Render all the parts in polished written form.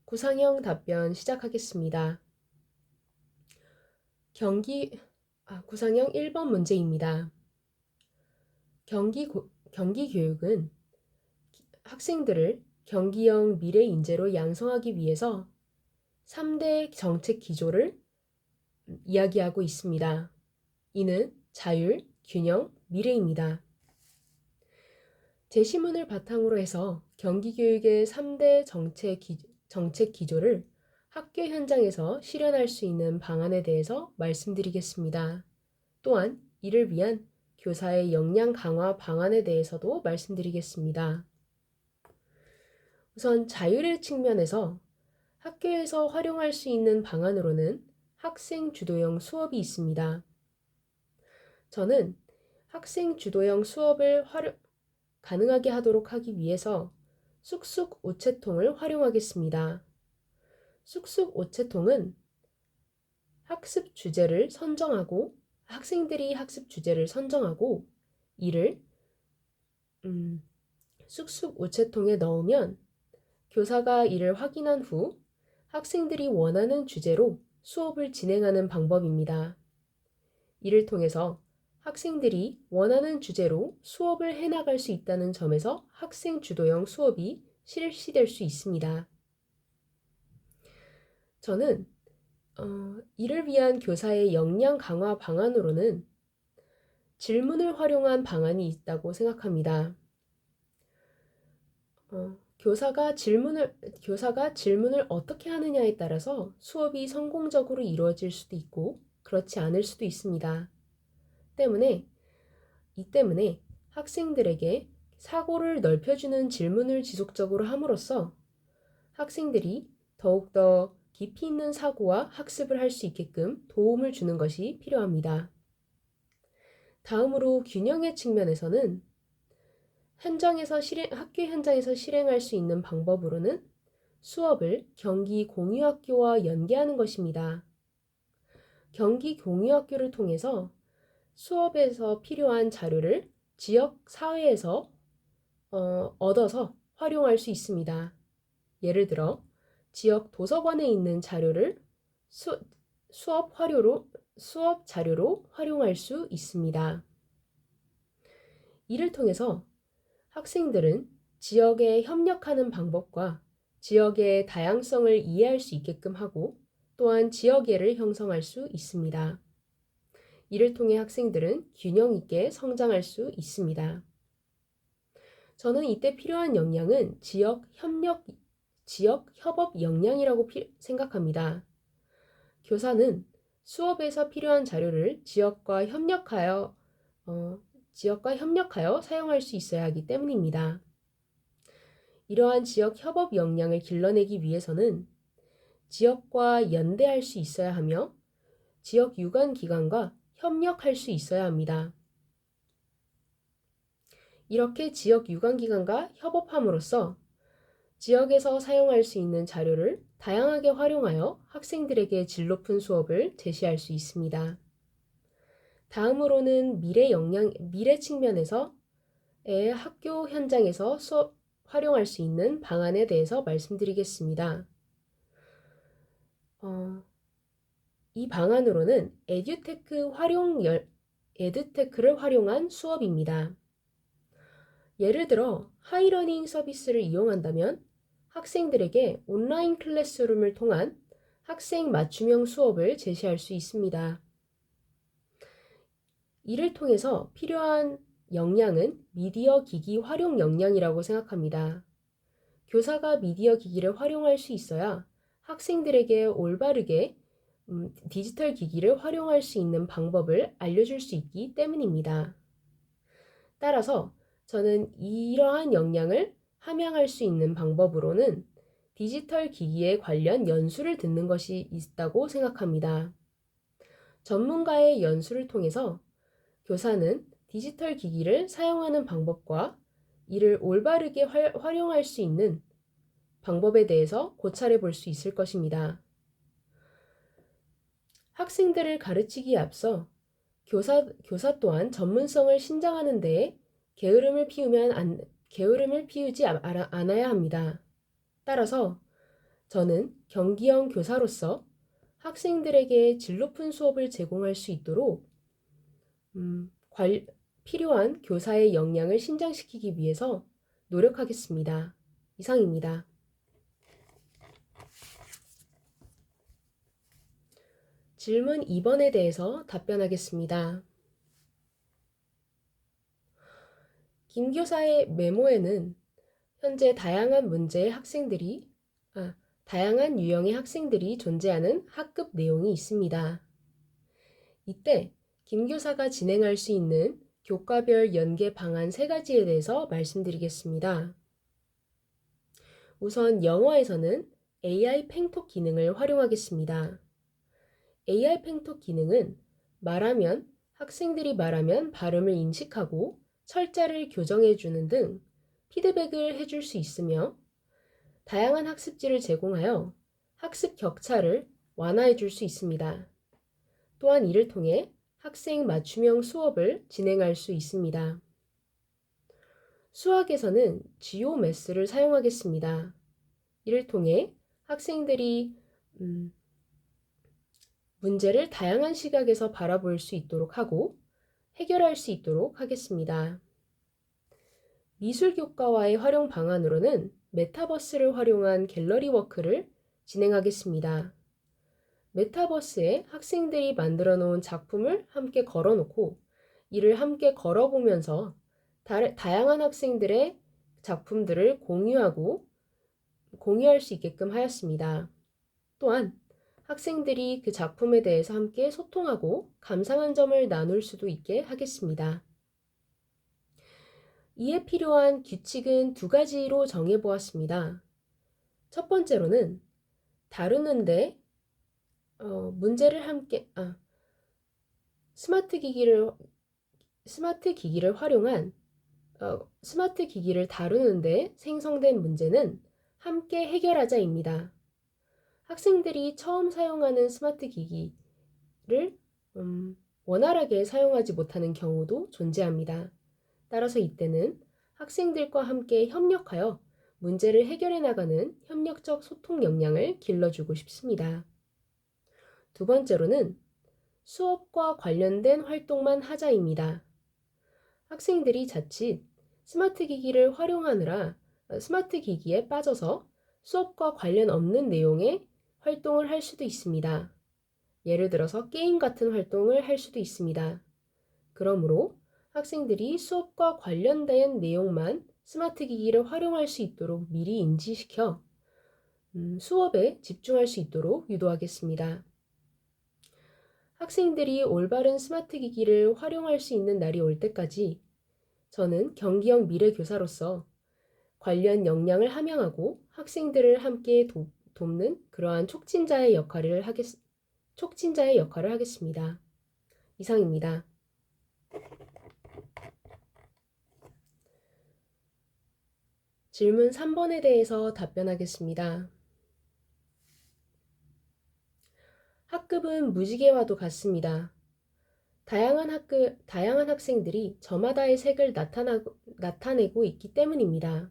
구상형 답변 시작하겠습니다. 구상형 1번 문제입니다. 경기 교육은 학생들을 경기형 미래 인재로 양성하기 위해서 3대 정책 기조를 이야기하고 있습니다. 이는 자율, 균형, 미래입니다. 제시문을 바탕으로 해서 경기교육의 3대 정책 기조를 학교 현장에서 실현할 수 있는 방안에 대해서 말씀드리겠습니다. 또한 이를 위한 교사의 역량 강화 방안에 대해서도 말씀드리겠습니다. 우선 자율의 측면에서 학교에서 활용할 수 있는 방안으로는 학생 주도형 수업이 있습니다. 저는 학생 주도형 수업을 가능하게 하도록 하기 위해서 쑥쑥 우체통을 활용하겠습니다. 쑥쑥 우체통은 학생들이 학습 주제를 선정하고 이를 쑥쑥 우체통에 넣으면 교사가 이를 확인한 후 학생들이 원하는 주제로 수업을 진행하는 방법입니다. 이를 통해서 학생들이 원하는 주제로 수업을 해나갈 수 있다는 점에서 학생 주도형 수업이 실시될 수 있습니다. 저는 이를 위한 교사의 역량 강화 방안으로는 질문을 활용한 방안이 있다고 생각합니다. 교사가 질문을 어떻게 하느냐에 따라서 수업이 성공적으로 이루어질 수도 있고 그렇지 않을 수도 있습니다. 이 때문에 학생들에게 사고를 넓혀주는 질문을 지속적으로 함으로써 학생들이 더욱더 깊이 있는 사고와 학습을 할 수 있게끔 도움을 주는 것이 필요합니다. 다음으로 균형의 측면에서는 학교 현장에서 실행할 수 있는 방법으로는 수업을 경기 공유학교와 연계하는 것입니다. 경기 공유학교를 통해서 수업에서 필요한 자료를 지역 사회에서 얻어서 활용할 수 있습니다. 예를 들어 지역 도서관에 있는 자료를 수업 자료로 활용할 수 있습니다. 이를 통해서 학생들은 지역에 협력하는 방법과 지역의 다양성을 이해할 수 있게끔 하고 또한 지역애를 형성할 수 있습니다. 이를 통해 학생들은 균형 있게 성장할 수 있습니다. 저는 이때 필요한 역량은 지역 협업 역량이라고 생각합니다. 교사는 수업에서 필요한 자료를 지역과 협력하여 사용할 수 있어야 하기 때문입니다. 이러한 지역 협업 역량을 길러내기 위해서는 지역과 연대할 수 있어야 하며 지역 유관기관과 협력할 수 있어야 합니다. 이렇게 지역 유관기관과 협업함으로써 지역에서 사용할 수 있는 자료를 다양하게 활용하여 학생들에게 질 높은 수업을 제시할 수 있습니다. 다음으로는 미래 측면에서 학교 현장에서 활용할 수 있는 방안에 대해서 말씀드리겠습니다. 이 방안으로는 에듀테크를 활용한 수업입니다. 예를 들어 하이러닝 서비스를 이용한다면 학생들에게 온라인 클래스룸을 통한 학생 맞춤형 수업을 제시할 수 있습니다. 이를 통해서 필요한 역량은 미디어 기기 활용 역량이라고 생각합니다. 교사가 미디어 기기를 활용할 수 있어야 학생들에게 올바르게 디지털 기기를 활용할 수 있는 방법을 알려줄 수 있기 때문입니다. 따라서 저는 이러한 역량을 함양할 수 있는 방법으로는 디지털 기기에 관련 연수를 듣는 것이 있다고 생각합니다. 전문가의 연수를 통해서 교사는 디지털 기기를 사용하는 방법과 이를 올바르게 활용할 수 있는 방법에 대해서 고찰해 볼 수 있을 것입니다. 학생들을 가르치기에 앞서 교사 또한 전문성을 신장하는 데에 게으름을 피우지 않아야 합니다. 따라서 저는 경기형 교사로서 학생들에게 질 높은 수업을 제공할 수 있도록 필요한 교사의 역량을 신장시키기 위해서 노력하겠습니다. 이상입니다. 질문 2번에 대해서 답변하겠습니다. 김 교사의 메모에는 현재 다양한 유형의 학생들이 존재하는 학급 내용이 있습니다. 이때 김 교사가 진행할 수 있는 교과별 연계 방안 3가지에 대해서 말씀드리겠습니다. 우선 영어에서는 AI 팽톡 기능을 활용하겠습니다. AI 팽톡 기능은 학생들이 말하면 발음을 인식하고 철자를 교정해주는 등 피드백을 해줄 수 있으며 다양한 학습지를 제공하여 학습 격차를 완화해줄 수 있습니다. 또한 이를 통해 학생 맞춤형 수업을 진행할 수 있습니다. 수학에서는 GeoMath를 사용하겠습니다. 이를 통해 학생들이 문제를 다양한 시각에서 바라볼 수 있도록 하고 해결할 수 있도록 하겠습니다. 미술교과와의 활용 방안으로는 메타버스를 활용한 갤러리 워크를 진행하겠습니다. 메타버스에 학생들이 만들어 놓은 작품을 함께 걸어놓고 이를 함께 걸어보면서 다양한 학생들의 작품들을 공유할 수 있게끔 하였습니다. 또한 학생들이 그 작품에 대해서 함께 소통하고 감상한 점을 나눌 수도 있게 하겠습니다. 이에 필요한 규칙은 2가지로 정해보았습니다. 첫 번째로는 다루는데 스마트 기기를 다루는데 생성된 문제는 함께 해결하자입니다. 학생들이 처음 사용하는 스마트 기기를 원활하게 사용하지 못하는 경우도 존재합니다. 따라서 이때는 학생들과 함께 협력하여 문제를 해결해 나가는 협력적 소통 역량을 길러주고 싶습니다. 2번째로는 수업과 관련된 활동만 하자입니다. 학생들이 자칫 스마트 기기에 빠져서 수업과 관련 없는 내용의 활동을 할 수도 있습니다. 예를 들어서 게임 같은 활동을 할 수도 있습니다. 그러므로 학생들이 수업과 관련된 내용만 스마트 기기를 활용할 수 있도록 미리 인지시켜 수업에 집중할 수 있도록 유도하겠습니다. 학생들이 올바른 스마트 기기를 활용할 수 있는 날이 올 때까지 저는 경기형 미래교사로서 관련 역량을 함양하고 학생들을 함께 돕는 그러한 촉진자의 역할을 하겠습니다. 이상입니다. 질문 3번에 대해서 답변하겠습니다. 학급은 무지개와도 같습니다. 다양한 학생들이 저마다의 색을 나타내고 있기 때문입니다.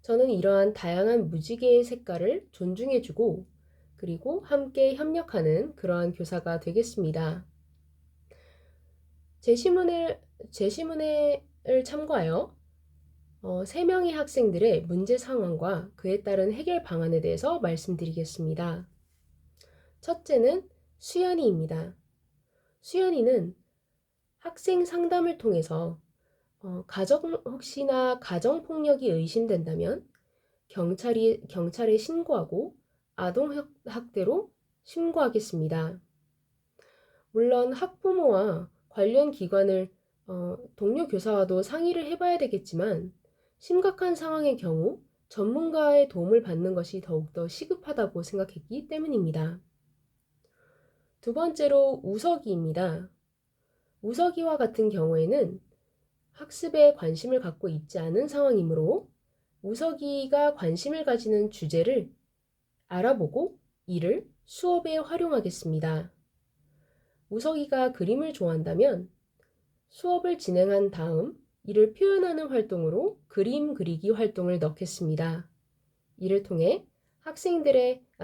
저는 이러한 다양한 무지개의 색깔을 존중해주고 그리고 함께 협력하는 그러한 교사가 되겠습니다. 제시문을 참고하여 3명의 학생들의 문제 상황과 그에 따른 해결 방안에 대해서 말씀드리겠습니다. 첫째는 수연이입니다. 수연이는 학생 상담을 통해서 혹시나 가정폭력이 의심된다면 경찰에 신고하고 아동학대로 신고하겠습니다. 물론 학부모와 관련 기관을 동료 교사와도 상의를 해봐야 되겠지만 심각한 상황의 경우 전문가의 도움을 받는 것이 더욱더 시급하다고 생각했기 때문입니다. 2번째로 우석이입니다. 우석이와 같은 경우에는 학습에 관심을 갖고 있지 않은 상황이므로 우석이가 관심을 가지는 주제를 알아보고 이를 수업에 활용하겠습니다. 우석이가 그림을 좋아한다면 수업을 진행한 다음 이를 표현하는 활동으로 그림 그리기 활동을 넣겠습니다. 이를 통해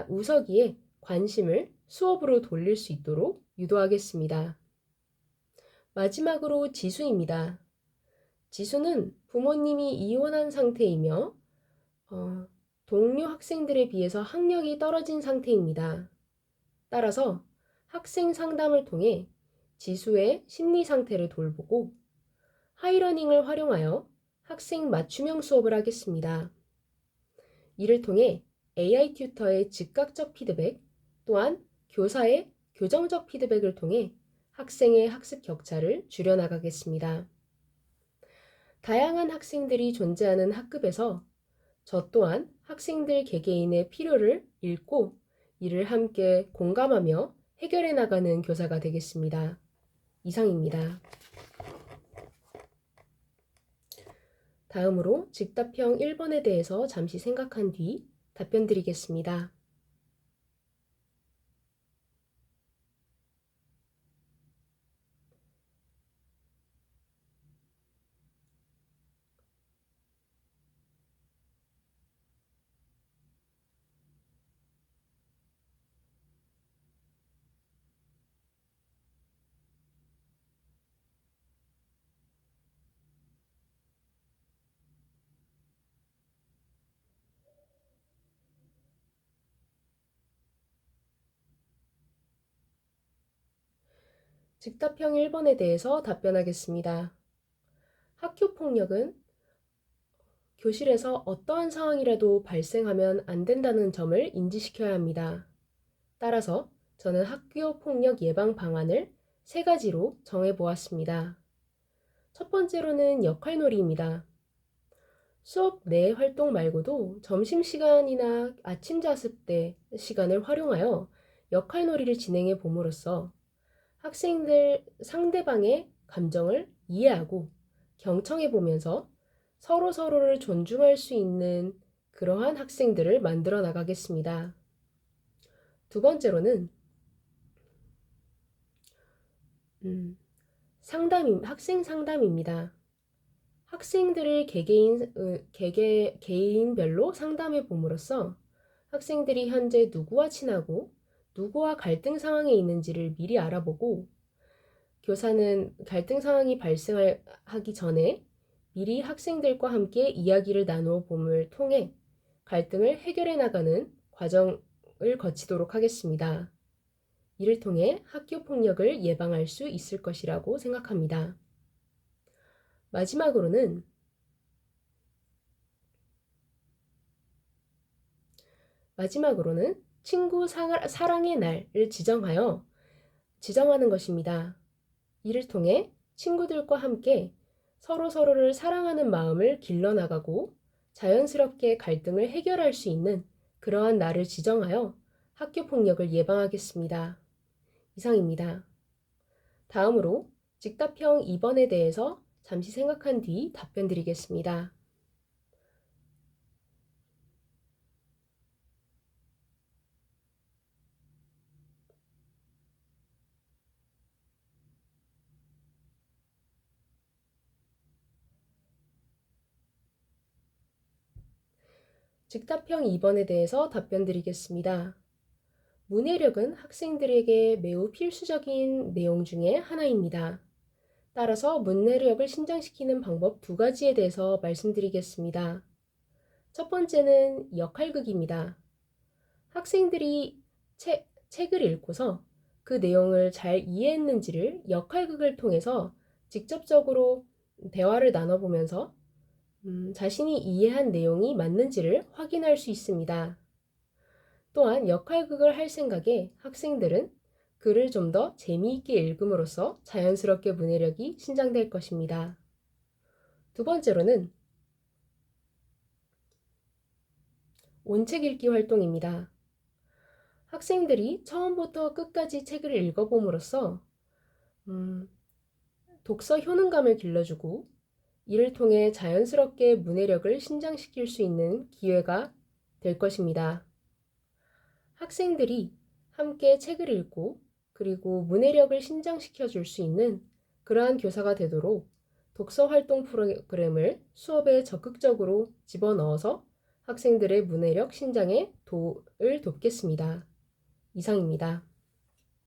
우석이의 관심을 수업으로 돌릴 수 있도록 유도하겠습니다. 마지막으로 지수입니다. 지수는 부모님이 이혼한 상태이며 동료 학생들에 비해서 학력이 떨어진 상태입니다. 따라서 학생 상담을 통해 지수의 심리 상태를 돌보고 하이러닝을 활용하여 학생 맞춤형 수업을 하겠습니다. 이를 통해 AI 튜터의 즉각적 피드백 또한 교사의 교정적 피드백을 통해 학생의 학습 격차를 줄여나가겠습니다. 다양한 학생들이 존재하는 학급에서 저 또한 학생들 개개인의 필요를 읽고 이를 함께 공감하며 해결해 나가는 교사가 되겠습니다. 이상입니다. 다음으로 즉답형 1번에 대해서 잠시 생각한 뒤 답변 드리겠습니다. 즉답형 1번에 대해서 답변하겠습니다. 학교폭력은 교실에서 어떠한 상황이라도 발생하면 안 된다는 점을 인지시켜야 합니다. 따라서 저는 학교폭력 예방 방안을 3가지로 정해보았습니다. 첫 번째로는 역할놀이입니다. 수업 내 활동 말고도 점심시간이나 아침 자습 때 시간을 활용하여 역할놀이를 진행해 봄으로써 학생들 상대방의 감정을 이해하고 경청해 보면서 서로를 존중할 수 있는 그러한 학생들을 만들어 나가겠습니다. 두 번째로는 학생 상담입니다. 학생들을 개인별로 상담해 봄으로써 학생들이 현재 누구와 친하고 누구와 갈등 상황에 있는지를 미리 알아보고 교사는 갈등 상황이 발생하기 전에 미리 학생들과 함께 이야기를 나누어 봄을 통해 갈등을 해결해 나가는 과정을 거치도록 하겠습니다. 이를 통해 학교 폭력을 예방할 수 있을 것이라고 생각합니다. 마지막으로는 친구 사랑의 날을 지정하는 것입니다. 이를 통해 친구들과 함께 서로를 사랑하는 마음을 길러나가고 자연스럽게 갈등을 해결할 수 있는 그러한 날을 지정하여 학교 폭력을 예방하겠습니다. 이상입니다. 다음으로 즉답형 2번에 대해서 잠시 생각한 뒤 답변 드리겠습니다. 즉답형 2번에 대해서 답변 드리겠습니다. 문해력은 학생들에게 매우 필수적인 내용 중에 하나입니다. 따라서 문해력을 신장시키는 방법 2가지에 대해서 말씀드리겠습니다. 첫 번째는 역할극입니다. 학생들이 책을 읽고서 그 내용을 잘 이해했는지를 역할극을 통해서 직접적으로 대화를 나눠보면서 자신이 이해한 내용이 맞는지를 확인할 수 있습니다. 또한 역할극을 할 생각에 학생들은 글을 좀 더 재미있게 읽음으로써 자연스럽게 문해력이 신장될 것입니다. 두 번째로는 온책 읽기 활동입니다. 학생들이 처음부터 끝까지 책을 읽어봄으로써 독서 효능감을 길러주고 이를 통해 자연스럽게 문해력을 신장시킬 수 있는 기회가 될 것입니다. 학생들이 함께 책을 읽고 그리고 문해력을 신장시켜 줄 수 있는 그러한 교사가 되도록 독서 활동 프로그램을 수업에 적극적으로 집어넣어서 학생들의 문해력 신장에 돕겠습니다. 이상입니다.